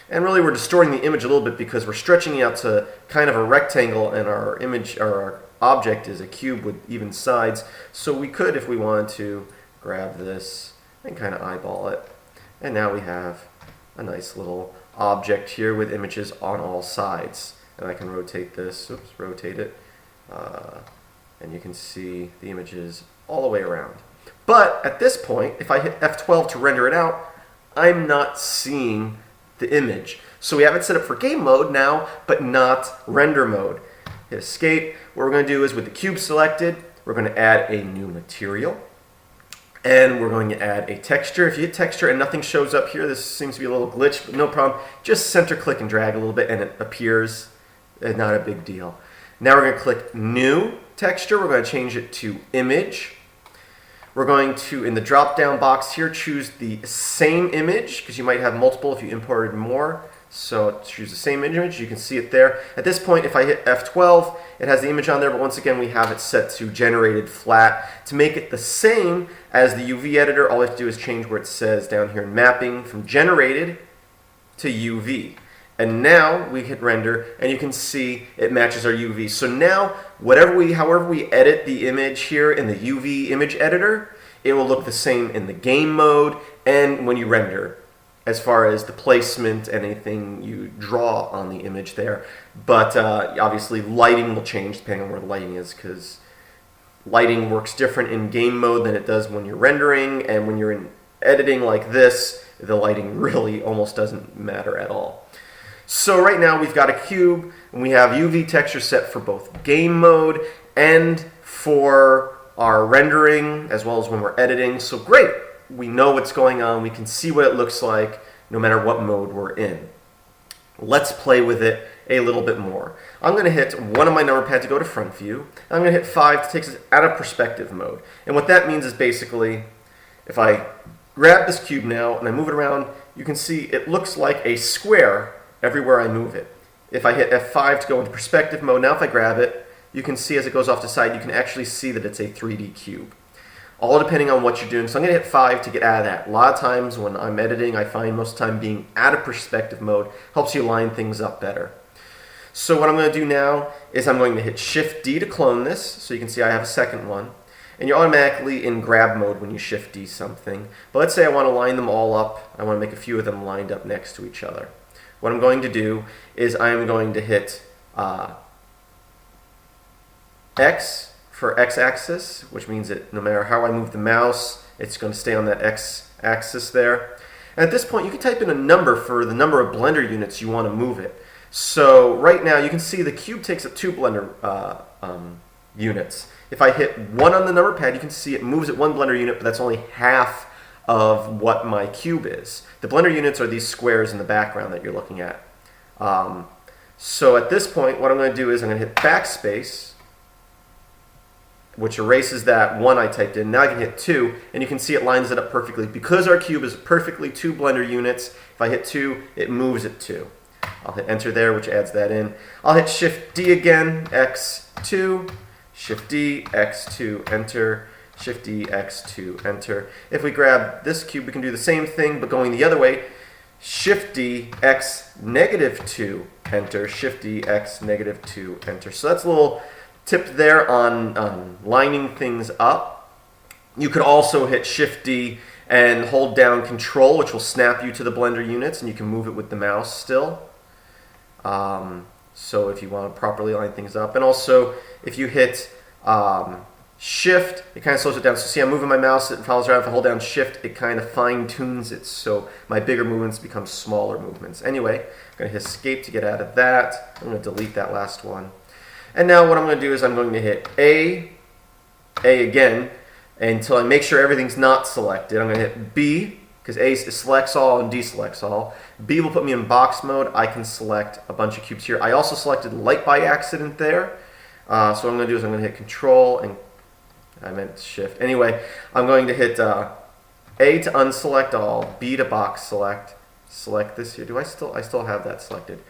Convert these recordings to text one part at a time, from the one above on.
And really we're distorting the image a little bit because we're stretching it out to kind of a rectangle, and our image or our object is a cube with even sides. So we could, if we wanted to, grab this and kind of eyeball it. And now we have a nice little object here with images on all sides. And I can rotate this, rotate it, and you can see the images all the way around. But at this point, if I hit F12 to render it out, I'm not seeing the image. So we have it set up for game mode now, but not render mode. Hit escape. What we're going to do is, with the cube selected, we're going to add a new material. And we're going to add a texture. If you hit texture and nothing shows up here, this seems to be a little glitch, but no problem. Just center click and drag a little bit and it appears. Not a big deal. Now we're going to click new texture. We're going to change it to image. We're going to, in the drop down box here, choose the same image, because you might have multiple if you imported more. So choose the same image. You can see it there. At this point, if I hit F12, it has the image on there, but once again, we have it set to generated flat. To make it the same as the UV editor, all we have to do is change where it says down here in mapping from generated to UV. And now we hit render, and you can see it matches our UV. So now, however we edit the image here in the UV image editor, it will look the same in the game mode and when you render, as far as the placement and anything you draw on the image there. But obviously lighting will change depending on where the lighting is, because lighting works different in game mode than it does when you're rendering, and when you're in editing like this, the lighting really almost doesn't matter at all. So right now we've got a cube, and we have UV texture set for both game mode and for our rendering, as well as when we're editing. So great! We know what's going on. We can see what it looks like no matter what mode we're in. Let's play with it a little bit more. I'm going to hit one of my number pad to go to front view. I'm going to hit 5 to take us out of perspective mode. And what that means is basically, if I grab this cube now and I move it around, you can see it looks like a square everywhere I move it. If I hit F5 to go into perspective mode, now if I grab it, you can see as it goes off to the side, you can actually see that it's a 3D cube. All depending on what you're doing. So I'm going to hit 5 to get out of that. A lot of times when I'm editing, I find most of the time being out of perspective mode helps you line things up better. So what I'm going to do now is I'm going to hit Shift D to clone this. So you can see I have a second one. And you're automatically in grab mode when you Shift D something. But let's say I want to line them all up. I want to make a few of them lined up next to each other. What I'm going to do is I'm going to hit X for x-axis, which means that no matter how I move the mouse, it's going to stay on that x-axis there. And at this point, you can type in a number for the number of Blender units you want to move it. So right now, you can see the cube takes up 2 Blender units. If I hit 1 on the number pad, you can see it moves at 1 Blender unit, but that's only half of what my cube is. The Blender units are these squares in the background that you're looking at. So at this point, what I'm going to do is I'm going to hit backspace, which erases that 1 I typed in. Now I can hit 2, and you can see it lines it up perfectly. Because our cube is perfectly 2 Blender units, if I hit 2, it moves it 2. I'll hit Enter there, which adds that in. I'll hit Shift D again, X2, Shift D, X2, Enter, Shift D, X2, Enter. If we grab this cube, we can do the same thing, but going the other way. Shift D, X, -2, Enter, Shift D, X, -2, Enter. So that's a little tip there on lining things up. You could also hit Shift D and hold down Control, which will snap you to the Blender units, and you can move it with the mouse still. So if you want to properly line things up. And also, if you hit Shift, it kind of slows it down. So see, I'm moving my mouse, it follows around. If I hold down Shift, it kind of fine-tunes it, so my bigger movements become smaller movements. Anyway, I'm going to hit Escape to get out of that. I'm going to delete that last one. And now what I'm going to do is I'm going to hit A again, until I make sure everything's not selected. I'm going to hit B, because A selects all and deselects all. B will put me in box mode. I can select a bunch of cubes here. I also selected light by accident there. So what I'm going to do is I'm going to hit Control and I meant Shift. Anyway, I'm going to hit A to unselect all, B to box select. Select this here. I still have that selected.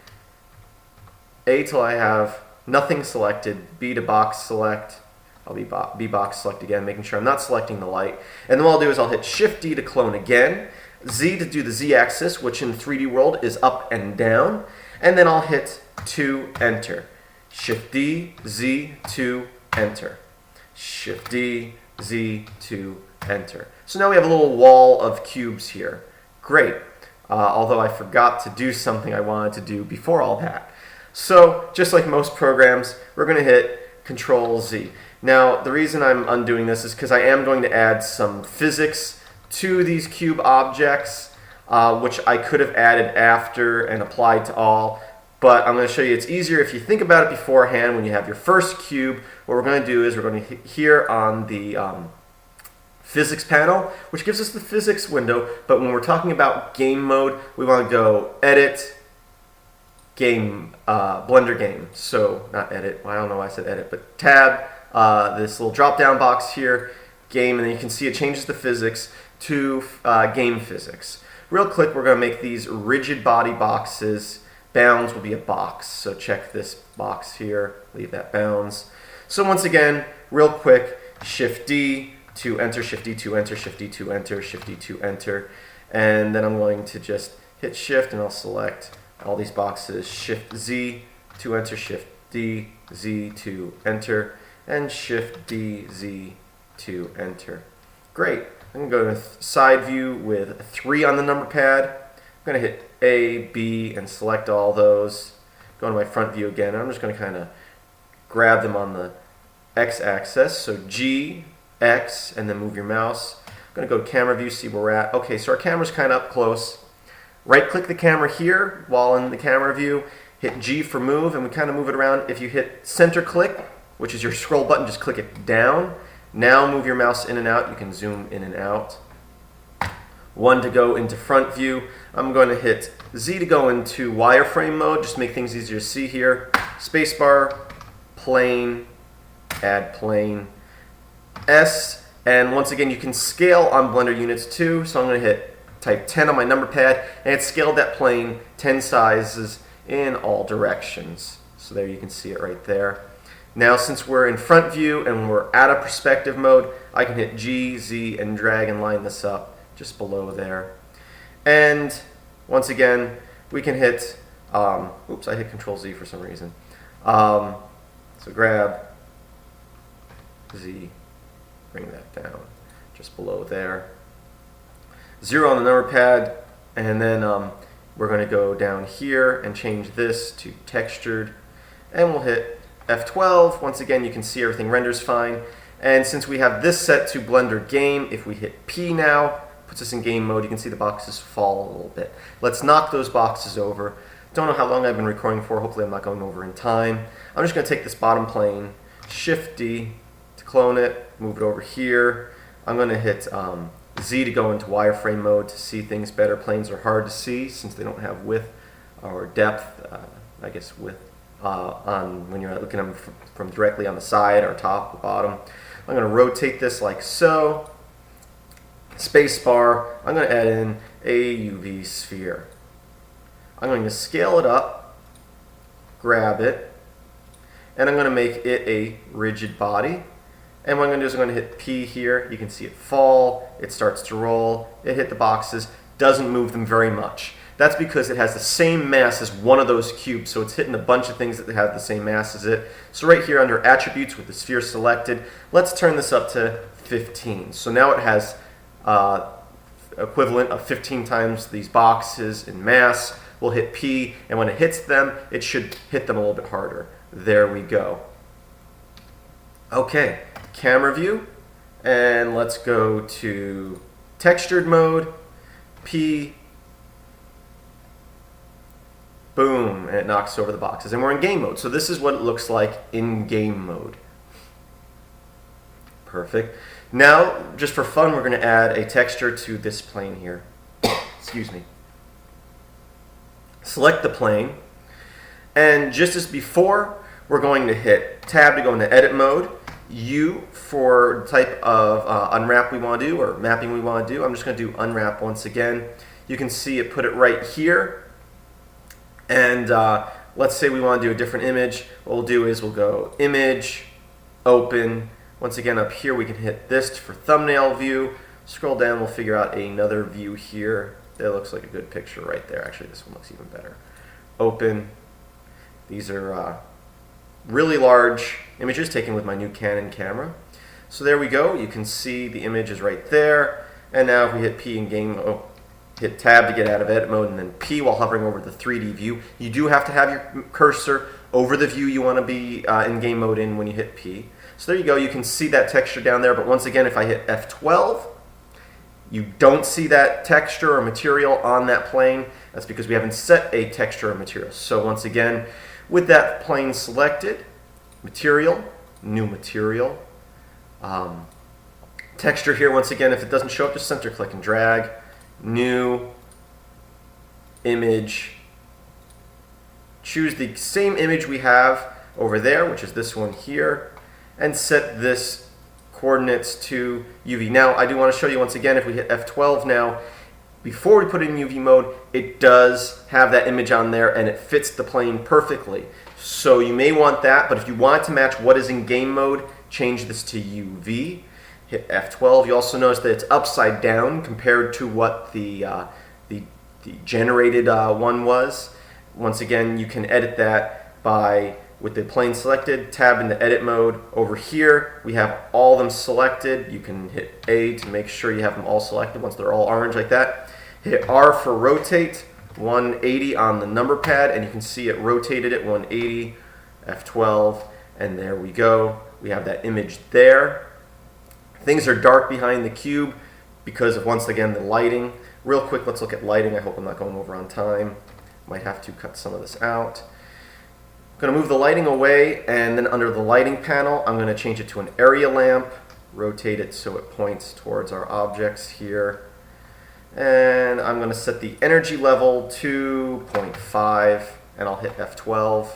A till I have nothing selected, B to box select. I'll B box select again, making sure I'm not selecting the light. And then what I'll do is I'll hit Shift D to clone again. Z to do the Z-axis, which in the 3D world is up and down. And then I'll hit 2, enter. Shift D, Z, 2, enter. Shift D, Z, 2, enter. So now we have a little wall of cubes here. Great. Although I forgot to do something I wanted to do before all that. So just like most programs, we're going to hit Control Z. Now the reason I'm undoing this is because I am going to add some physics to these cube objects, which I could have added after and applied to all. But I'm going to show you it's easier if you think about it beforehand when you have your first cube. What we're going to do is we're going to hit here on the physics panel, which gives us the physics window. But when we're talking about game mode, we want to go Edit, Game, Blender Game. So not Edit, well, I don't know why I said Edit, but Tab, this little drop down box here, Game, and then you can see it changes the physics to Game Physics. Real quick, we're going to make these rigid body boxes. Bounds will be a box, so check this box here, leave that bounds. So once again, real quick, Shift D to enter, Shift D to enter, Shift D to enter, Shift D to enter, and then I'm going to just hit Shift and I'll select all these boxes, Shift Z to enter, Shift D, Z to enter, and Shift D, Z to enter. Great. I'm going to go to side view with 3 on the number pad. I'm going to hit A, B, and select all those. Go to my front view again, and I'm just going to kind of grab them on the X-axis. So G, X, and then move your mouse. I'm going to go to camera view, see where we're at. Okay, so our camera's kind of up close. Right-click the camera here while in the camera view. Hit G for move, and we kind of move it around. If you hit center click, which is your scroll button, just click it down. Now move your mouse in and out. You can zoom in and out. 1 to go into front view. I'm going to hit Z to go into wireframe mode, just to make things easier to see here. Spacebar, plane, add plane, S, and once again you can scale on Blender units too, so I'm going to hit type 10 on my number pad, and it scaled that plane 10 sizes in all directions. So there you can see it right there. Now since we're in front view and we're out of perspective mode, I can hit G, Z, and drag and line this up just below there. And once again, we can hit, oops, I hit Control Z for some reason. So grab Z, bring that down just below there. 0 on the number pad, and then we're going to go down here and change this to textured, and we'll hit F12. Once again, you can see everything renders fine. And since we have this set to Blender Game, if we hit P now, puts us in game mode, you can see the boxes fall a little bit. Let's knock those boxes over. Don't know how long I've been recording for, hopefully I'm not going over in time. I'm just going to take this bottom plane, Shift D to clone it, move it over here. I'm going to hit Z to go into wireframe mode to see things better. Planes are hard to see since they don't have width or depth, I guess width, on when you're looking at them from directly on the side or top or bottom. I'm going to rotate this like so. Spacebar, I'm going to add in a UV sphere. I'm going to scale it up, grab it, and I'm going to make it a rigid body. And what I'm going to do is I'm going to hit P here. You can see it fall, it starts to roll, it hit the boxes, doesn't move them very much. That's because it has the same mass as one of those cubes, so it's hitting a bunch of things that have the same mass as it. So right here under Attributes with the sphere selected, let's turn this up to 15. So now it has equivalent of 15 times these boxes in mass. We'll hit P, and when it hits them, it should hit them a little bit harder. There we go. Okay, camera view, and let's go to textured mode, P, boom, and it knocks over the boxes. And we're in game mode, so this is what it looks like in game mode. Perfect. Now, just for fun, we're going to add a texture to this plane here. Excuse me. Select the plane, and just as before, we're going to hit Tab to go into edit mode, U for the type of unwrap we want to do or mapping we want to do. I'm just going to do unwrap once again. You can see it put it right here. And let's say we want to do a different image. What we'll do is we'll go Image, Open. Once again, up here we can hit this for thumbnail view. Scroll down, we'll figure out another view here. That looks like a good picture right there. Actually, this one looks even better. Open. These are really large images taken with my new Canon camera. So there we go. You can see the image is right there. And now if we hit P in game mode, hit tab to get out of edit mode, and then P while hovering over the 3D view. You do have to have your cursor over the view you want to be in game mode in when you hit P. So there you go. You can see that texture down there. But once again, if I hit F12, you don't see that texture or material on that plane. That's because we haven't set a texture or material. So once again, with that plane selected, material, new material, texture here, once again, if it doesn't show up, just center click and drag, new image, choose the same image we have over there, which is this one here, and set this coordinates to UV. Now, I do want to show you once again, if we hit F12 now, before we put it in UV mode, it does have that image on there and it fits the plane perfectly. So you may want that, but if you want to match what is in game mode, change this to UV. Hit F12. You also notice that it's upside down compared to what the generated one was. Once again, you can edit that by, with the plane selected, tab into edit mode. Over here, we have all of them selected. You can hit A to make sure you have them all selected once they're all orange like that. Hit R for rotate, 180 on the number pad, and you can see it rotated at 180, F12, and there we go. We have that image there. Things are dark behind the cube because of, once again, the lighting. Real quick, let's look at lighting. I hope I'm not going over on time. Might have to cut some of this out. I'm going to move the lighting away, and then under the lighting panel, I'm going to change it to an area lamp, rotate it so it points towards our objects here. And I'm going to set the energy level to 0.5, and I'll hit F12.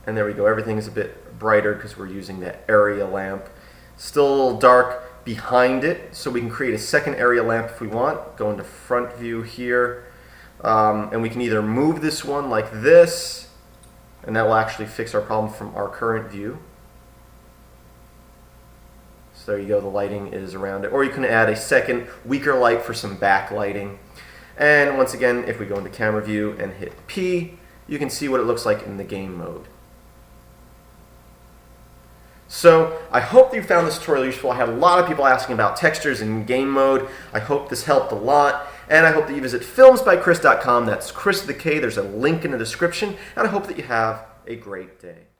And there we go. Everything is a bit brighter because we're using that area lamp. Still a little dark behind it, so we can create a second area lamp if we want. Go into front view here, and we can either move this one like this, and that will actually fix our problem from our current view. So there you go, the lighting is around it. Or you can add a second, weaker light for some backlighting. And once again, if we go into camera view and hit P, you can see what it looks like in the game mode. So I hope that you found this tutorial useful. I had a lot of people asking about textures in game mode. I hope this helped a lot. And I hope that you visit filmsbykris.com. That's Chris with a K. There's a link in the description. And I hope that you have a great day.